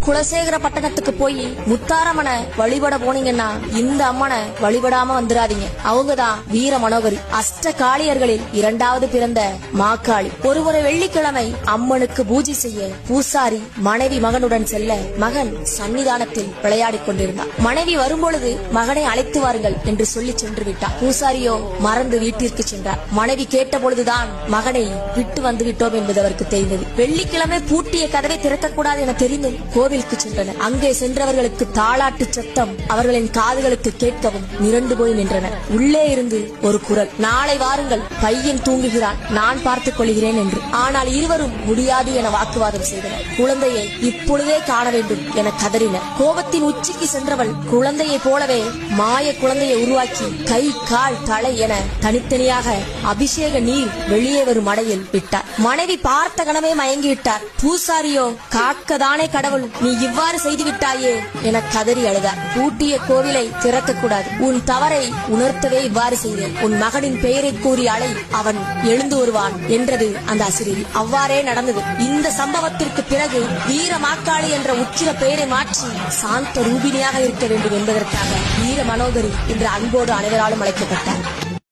குலசேகர பட்டணத்துக்கு போய் முத்தாரம்மனை வழிபட போனீங்கன்னா இந்த அம்மனை வழிபடாம வந்துடாதீங்க. அவங்கதான் வீர மனோகரி, அஷ்ட காளியர்களில் இரண்டாவது பிறந்த மாக்காளி. ஒரு வெள்ளிக்கிழமை அம்மனுக்கு பூஜை செய்ய பூசாரி மனைவி மகனுடன் செல்ல மகன் சன்னிதானத்தில் விளையாடிக் கொண்டிருந்தார். மனைவி வரும்பொழுது மகனை அழைத்து வாருங்கள் என்று சொல்லி சென்று விட்டார். பூசாரியோ மறந்து வீட்டிற்கு சென்றார். மனைவி கேட்ட பொழுதுதான் மகனை விட்டு வந்து விட்டோம் என்பது அவருக்கு தெரிந்தது. வெள்ளிக்கிழமை பூட்டிய கதவை திறக்கக்கூடாது என தெரிந்தும் கோவிலுக்கு சென்றனர். அங்கே சென்றவர்களுக்கு தாளாட்டு சத்தம் அவர்களின் காதுகளுக்கு கேட்கவும் மிரண்டு போய் நின்றனர். உள்ளே இருந்து ஒரு குரல், நாளை வாருங்கள், பையன் தூங்குகிறான், நான் பார்த்துக் கொள்கிறேன் என்று. ஆனால் இருவரும் முடியாது என வாக்குவாதம் செய்தனர். குழந்தையை இப்பொழுதே காண வேண்டும் என கதறினர். கோபத்தின் உச்சிக்கு சென்றவள் குழந்தையை போலவே மாய குழந்தையை உருவாக்கி கை கால் தலை என தனித்தனியாக அபிஷேக நீர் வெளியே வரும் மடையில் விட்டார். மனைவி பார்த்த கணமே மயங்கிவிட்டார். பூசாரியோ காக்கதானே கடவுள், நீ இவ்வாறு செய்து விட்டாயே என கதறி அழுதார். பூட்டிய கோவிலை திறக்க கூடாது, உன் தவறை உணர்த்தவே இவ்வாறு செய்தேன், உன் மகனின் பெயரை கூறி அழை, அவன் எழுந்து வருவான் என்றது அந்த அசிரீரி. அவ்வாறே நடந்தது. இந்த சம்பவத்திற்கு பிறகு வீர மாக்காளி என்ற உச்சிர பெயரை மாற்றி சாந்த ரூபினியாக இருக்க வேண்டும் என்பதற்காக வீர மனோகரி என்ற அன்போடு அனைவராலும் அழைக்கப்பட்டார்.